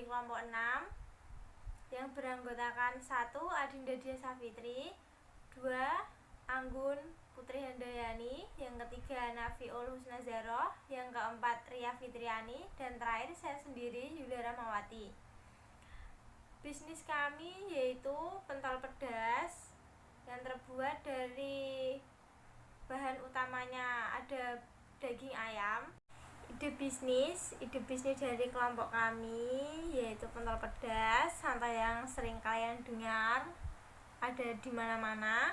kelompok 6 yang beranggotakan 1. Adinda Dia Safitri, 2. Anggun Putri Handayani, yang ketiga Nafiul Husnazaroh, yang keempat Ria Fitriani, dan terakhir saya sendiri Yulia Ramawati. Bisnis kami yaitu pentol pedas yang terbuat dari bahan utamanya ada daging ayam. Ide bisnis dari kelompok kami yaitu pentol pedas, santai yang sering kalian dengar ada di mana-mana.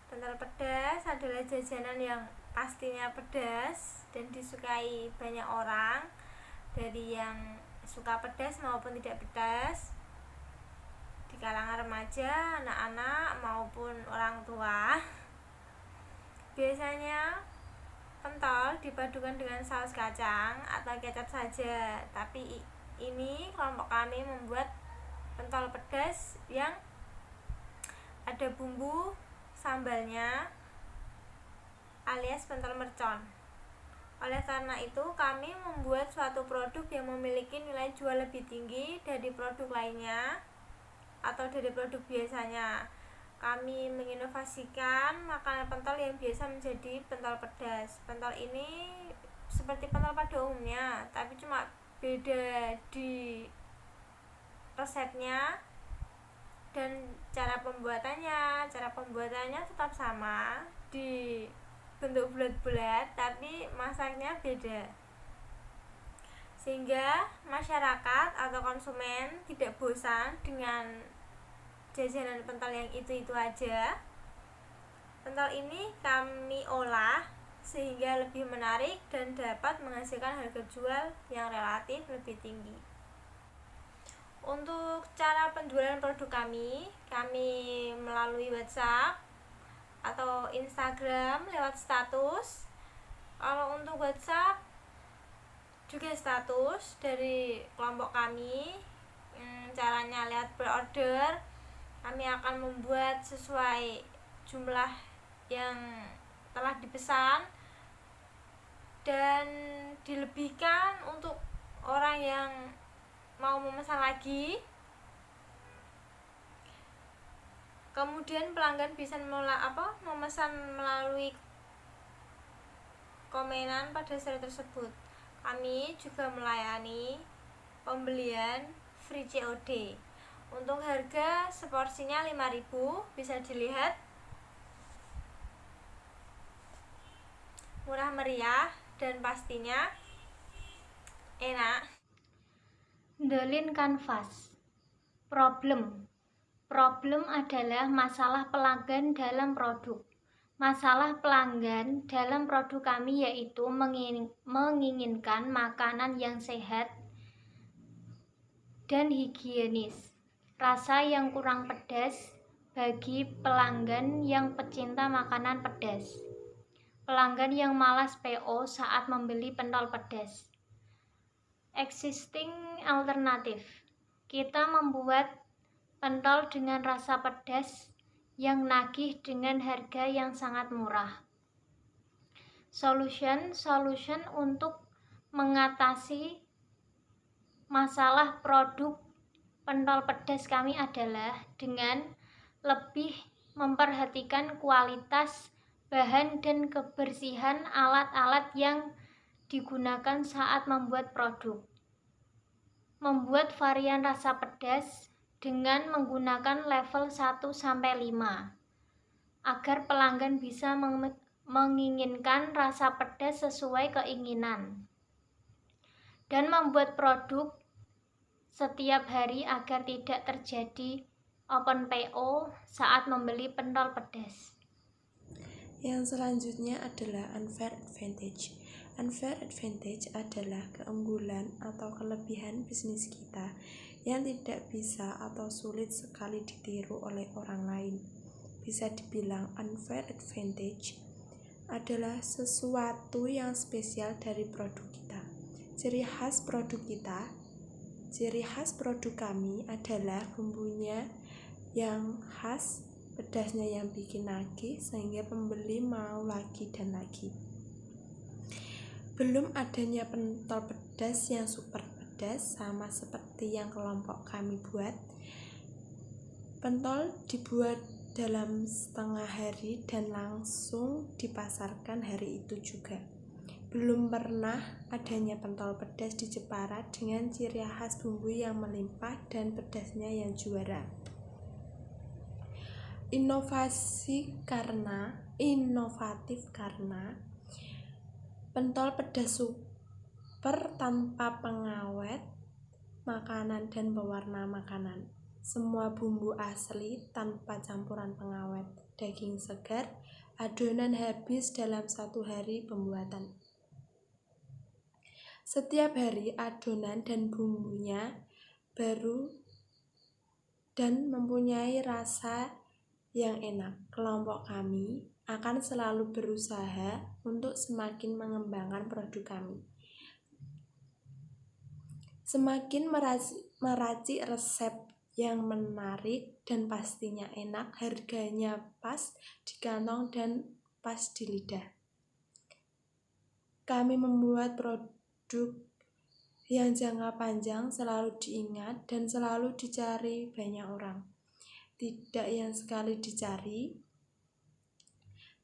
Pentol pedas adalah jajanan yang pastinya pedas dan disukai banyak orang, dari yang suka pedas maupun tidak pedas, di kalangan remaja, anak-anak maupun orang tua. Biasanya pentol dipadukan dengan saus kacang atau kecap saja, tapi ini kelompok kami membuat pentol pedas yang ada bumbu sambalnya alias pentol mercon. Oleh karena itu kami membuat suatu produk yang memiliki nilai jual lebih tinggi dari produk lainnya atau dari produk biasanya. Kami menginovasikan makanan pentol yang biasa menjadi pentol pedas. Pentol ini seperti pentol pada umumnya, tapi cuma beda di resepnya dan cara pembuatannya. Cara pembuatannya tetap sama, di bentuk bulat-bulat, tapi masaknya beda, sehingga masyarakat atau konsumen tidak bosan dengan jajanan pentol yang itu aja. Pentol ini kami olah sehingga lebih menarik dan dapat menghasilkan harga jual yang relatif lebih tinggi. Untuk cara penjualan produk kami melalui WhatsApp atau Instagram lewat status. Kalau untuk WhatsApp juga status dari kelompok kami, caranya lewat berorder. Kami akan membuat sesuai jumlah yang telah dipesan dan dilebihkan untuk orang yang mau memesan lagi. Kemudian pelanggan bisa memesan melalui komenan pada seri tersebut. Kami juga melayani pembelian free COD. Untuk harga seporsinya 5.000, bisa dilihat murah meriah dan pastinya enak. Dolin Kanvas. Problem adalah masalah pelanggan dalam produk. Masalah pelanggan dalam produk kami yaitu menginginkan makanan yang sehat dan higienis, rasa yang kurang pedas bagi pelanggan yang pecinta makanan pedas, pelanggan yang malas PO saat membeli pentol pedas. Existing alternatif, kita membuat pentol dengan rasa pedas yang nagih dengan harga yang sangat murah. Solution untuk mengatasi masalah produk pentol pedas kami adalah dengan lebih memperhatikan kualitas bahan dan kebersihan alat-alat yang digunakan saat membuat produk. Membuat varian rasa pedas dengan menggunakan level 1-5 agar pelanggan bisa menginginkan rasa pedas sesuai keinginan, dan membuat produk setiap hari agar tidak terjadi open PO saat membeli pentol pedas. Yang selanjutnya adalah unfair advantage. Unfair advantage adalah keunggulan atau kelebihan bisnis kita yang tidak bisa atau sulit sekali ditiru oleh orang lain. Bisa dibilang unfair advantage adalah sesuatu yang spesial dari produk kita. Ciri khas produk kami adalah bumbunya yang khas, pedasnya yang bikin nagih sehingga pembeli mau lagi dan lagi. Belum adanya pentol pedas yang super pedas sama seperti yang kelompok kami buat. Pentol dibuat dalam setengah hari dan langsung dipasarkan hari itu juga. Belum pernah adanya pentol pedas di Jepara dengan ciri khas bumbu yang melimpah dan pedasnya yang juara. Inovatif karena pentol pedas super tanpa pengawet makanan dan pewarna makanan. Semua bumbu asli tanpa campuran pengawet. Daging segar, adonan habis dalam 1 hari pembuatan. Setiap hari adonan dan bumbunya baru dan mempunyai rasa yang enak. Kelompok kami akan selalu berusaha untuk semakin mengembangkan produk kami. Semakin meracik resep yang menarik dan pastinya enak, harganya pas di kantong dan pas di lidah. Kami membuat produk yang jangka panjang, selalu diingat dan selalu dicari banyak orang. Tidak yang sekali dicari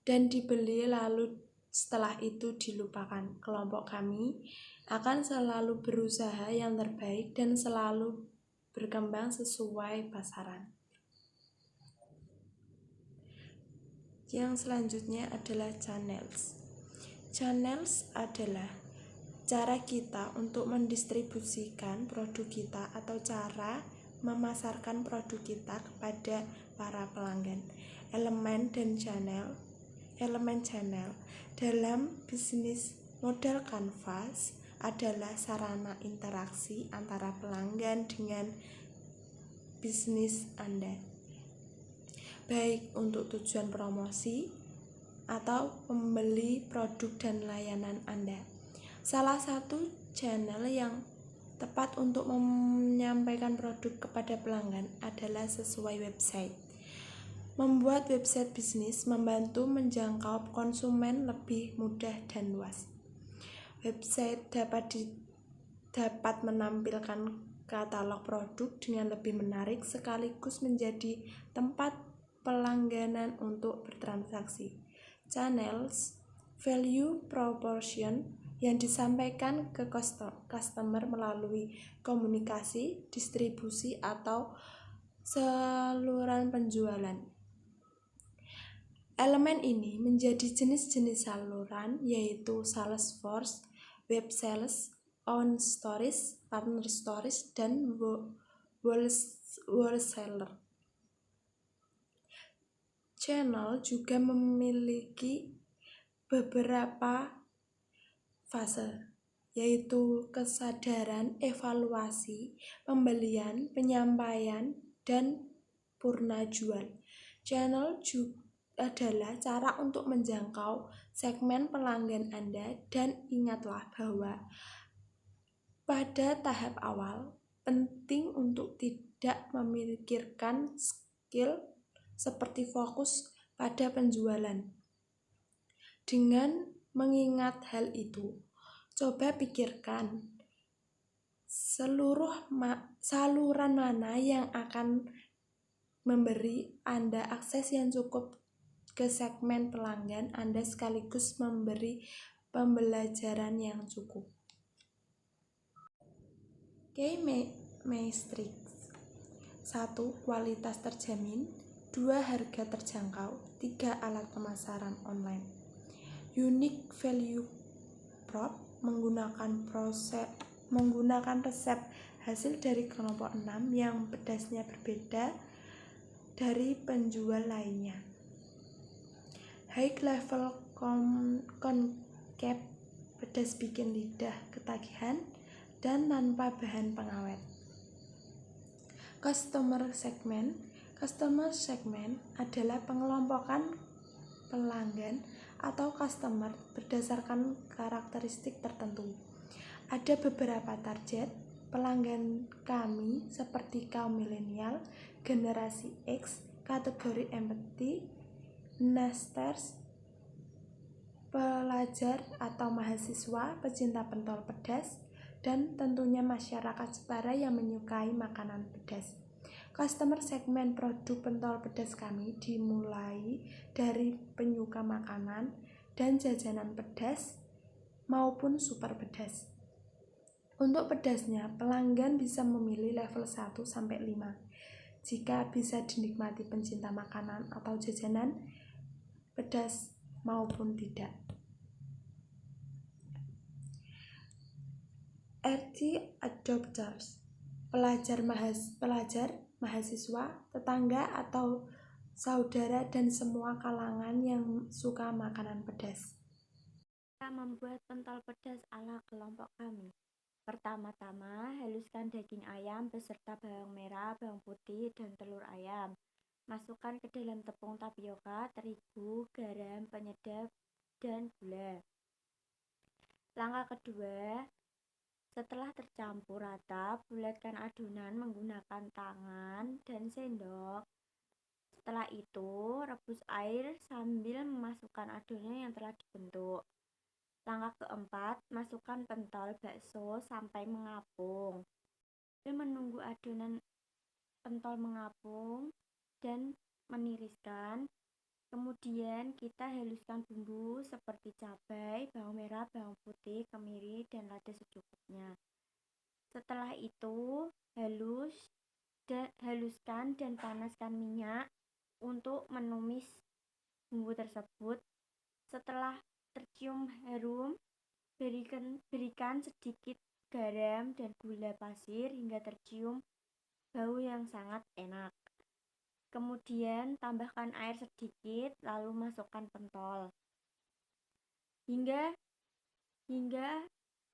dan dibeli lalu setelah itu dilupakan. Kelompok kami akan selalu berusaha yang terbaik dan selalu berkembang sesuai pasaran. Yang selanjutnya adalah channels. Channels adalah cara kita untuk mendistribusikan produk kita atau cara memasarkan produk kita kepada para pelanggan. Elemen channel dalam bisnis model kanvas adalah sarana interaksi antara pelanggan dengan bisnis Anda, baik untuk tujuan promosi atau membeli produk dan layanan Anda. Salah satu channel yang tepat untuk menyampaikan produk kepada pelanggan adalah sesuai website. Membuat website bisnis membantu menjangkau konsumen lebih mudah dan luas. Website dapat menampilkan katalog produk dengan lebih menarik sekaligus menjadi tempat pelangganan untuk bertransaksi. Channels value proposition yang disampaikan ke customer melalui komunikasi, distribusi, atau saluran penjualan. Elemen ini menjadi jenis-jenis saluran yaitu sales force, web sales, own stores, partner stores, dan wholesaler. Channel juga memiliki beberapa fase, yaitu kesadaran, evaluasi, pembelian, penyampaian, dan purna jual. Channel juga adalah cara untuk menjangkau segmen pelanggan Anda, dan ingatlah bahwa pada tahap awal penting untuk tidak memikirkan skill seperti fokus pada penjualan. Dengan mengingat hal itu, coba pikirkan saluran mana yang akan memberi Anda akses yang cukup ke segmen pelanggan Anda sekaligus memberi pembelajaran yang cukup. Key Matrix: 1. Kualitas terjamin. 2. Harga terjangkau. 3. Alat pemasaran online. Unique value prop menggunakan resep hasil dari kelompok 6 yang pedasnya berbeda dari penjual lainnya. High level concave, pedas bikin lidah ketagihan dan tanpa bahan pengawet. Customer segment adalah pengelompokan pelanggan atau customer berdasarkan karakteristik tertentu. Ada beberapa target pelanggan kami seperti kaum milenial, generasi X, kategori empathy, nesters, pelajar atau mahasiswa, pecinta pentol pedas, dan tentunya masyarakat Jepara yang menyukai makanan pedas. Customer segmen produk pentol pedas kami dimulai dari penyuka makanan dan jajanan pedas maupun super pedas. Untuk pedasnya, pelanggan bisa memilih level 1 sampai 5. Jika bisa dinikmati pencinta makanan atau jajanan pedas maupun tidak. Early adopters, pelajar, mahasiswa, tetangga atau saudara dan semua kalangan yang suka makanan pedas. Kita membuat pentol pedas ala kelompok kami. Pertama-tama, haluskan daging ayam beserta bawang merah, bawang putih, dan telur ayam. Masukkan ke dalam tepung tapioka, terigu, garam, penyedap, dan gula. Langkah kedua, setelah tercampur rata, bulatkan adonan menggunakan tangan dan sendok. Setelah itu, rebus air sambil memasukkan adonan yang telah dibentuk. Langkah keempat, masukkan pentol bakso sampai mengapung. Sambil menunggu adonan pentol mengapung dan meniriskan, kemudian kita haluskan bumbu seperti cabai, bawang merah, bawang putih, kemiri, dan lada secukupnya. Setelah itu, haluskan dan panaskan minyak untuk menumis bumbu tersebut. Setelah tercium harum, berikan sedikit garam dan gula pasir hingga tercium bau yang sangat enak. Kemudian tambahkan air sedikit, lalu masukkan pentol. Hingga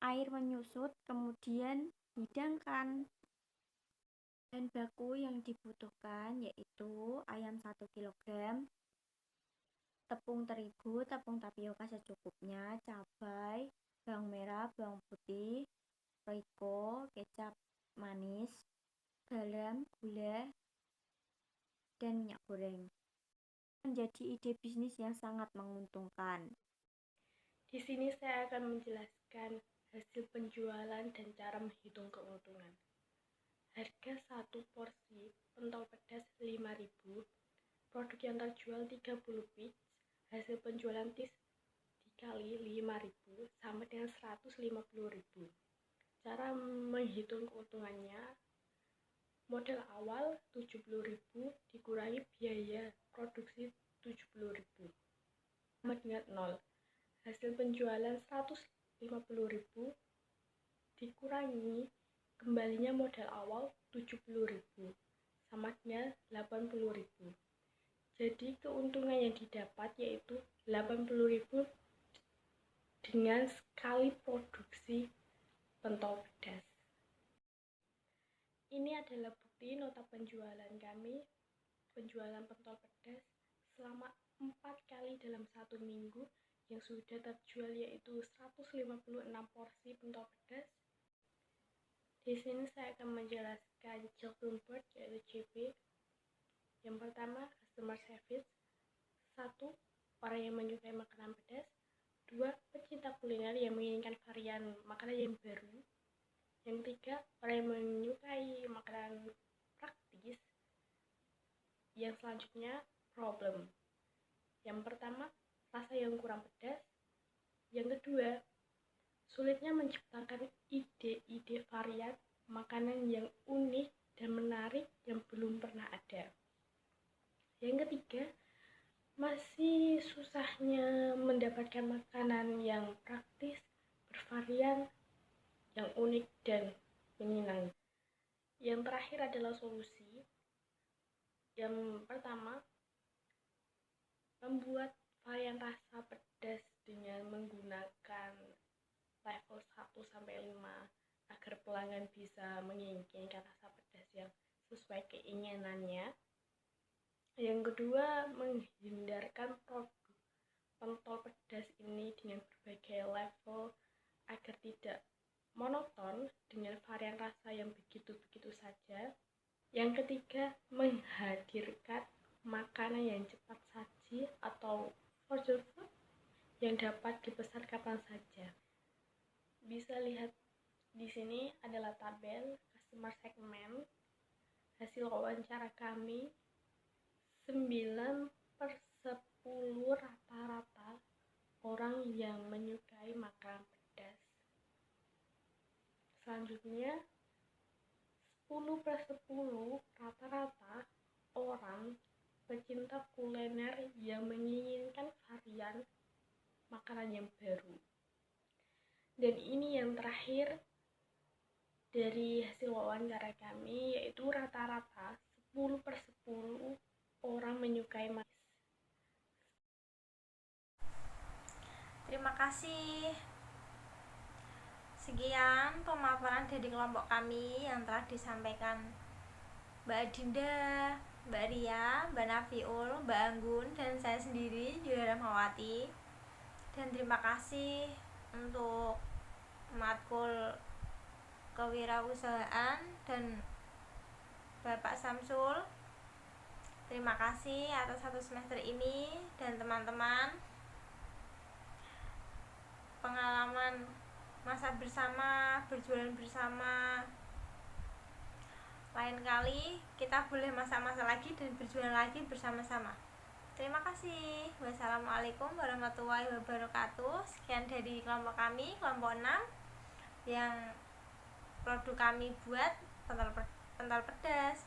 air menyusut, kemudian hidangkan. Bahan baku yang dibutuhkan yaitu ayam 1 kg, tepung terigu, tepung tapioka secukupnya, cabai, bawang merah, bawang putih, roiko, kecap manis, garam, gula, dan minyak goreng. Menjadi ide bisnis yang sangat menguntungkan. Di sini saya akan menjelaskan hasil penjualan dan cara menghitung keuntungan. Harga satu porsi pentol pedas 5.000, produk yang terjual 30 piece, hasil penjualan dikali 5.000 sama dengan 150.000. Cara menghitung keuntungannya, modal awal 70.000 dikurangi biaya produksi 70.000 sama dengan 0. Hasil penjualan 150.000 dikurangi kembalinya modal awal 70.000 sama dengan 80.000. Jadi keuntungan yang didapat yaitu 80.000 dengan sekali produksi pentol pedas. Ini adalah bukti nota penjualan kami, penjualan pentol pedas selama 4 kali dalam 1 minggu yang sudah terjual yaitu 156 porsi pentol pedas. Di sini saya akan menjelaskan Job Bird yaitu JB. Yang pertama, customer service. 1. Orang yang menyukai makanan pedas. 2. Pecinta kuliner yang menginginkan varian makanan yang baru. Yang 3. Orang yang menyukai makanan praktis. Yang selanjutnya, problem. Yang pertama, rasa yang kurang pedas. Yang kedua, sulitnya menciptakan ide-ide varian makanan yang unik dan menarik yang belum pernah ada. Yang ketiga, masih susahnya mendapatkan makanan yang praktis, bervarian, yang unik dan menyenangkan. Yang terakhir adalah solusi. Yang pertama, membuat varian rasa pedas dengan menggunakan level 1 sampai 5 agar pelanggan bisa menginginkan rasa pedas yang sesuai keinginannya. Yang kedua, menghindarkan produk pentol pedas ini dengan berbagai level agar tidak monoton dengan varian rasa yang begitu-begitu saja. Yang ketiga, menghadirkan makanan yang cepat saji atau frozen food yang dapat dipesan kapan saja. Bisa lihat Di sini adalah tabel customer segment hasil wawancara kami 9/10 rata-rata orang yang menyukai makanan pedas. Selanjutnya 10/10 rata-rata orang pecinta kuliner yang menginginkan varian makanan yang baru. Dan ini yang terakhir dari hasil wawancara kami, yaitu rata-rata 10/10 orang menyukai manis. Terima kasih. Sekian pemaparan dari kelompok kami yang telah disampaikan Mbak Adinda, Mbak Ria, Mbak Nafiul, Mbak Anggun, dan saya sendiri, Julia Rahmawati. Dan terima kasih untuk matkul kewirausahaan dan Bapak Samsul. Terima kasih atas 1 semester ini dan teman-teman. Pengalaman masa bersama, berjualan bersama. Lain kali kita boleh masak-masak lagi dan berjualan lagi bersama-sama. Terima kasih. Wassalamualaikum warahmatullahi wabarakatuh. Sekian dari kelompok kami, kelompok 6, yang produk kami buat pentol pedas.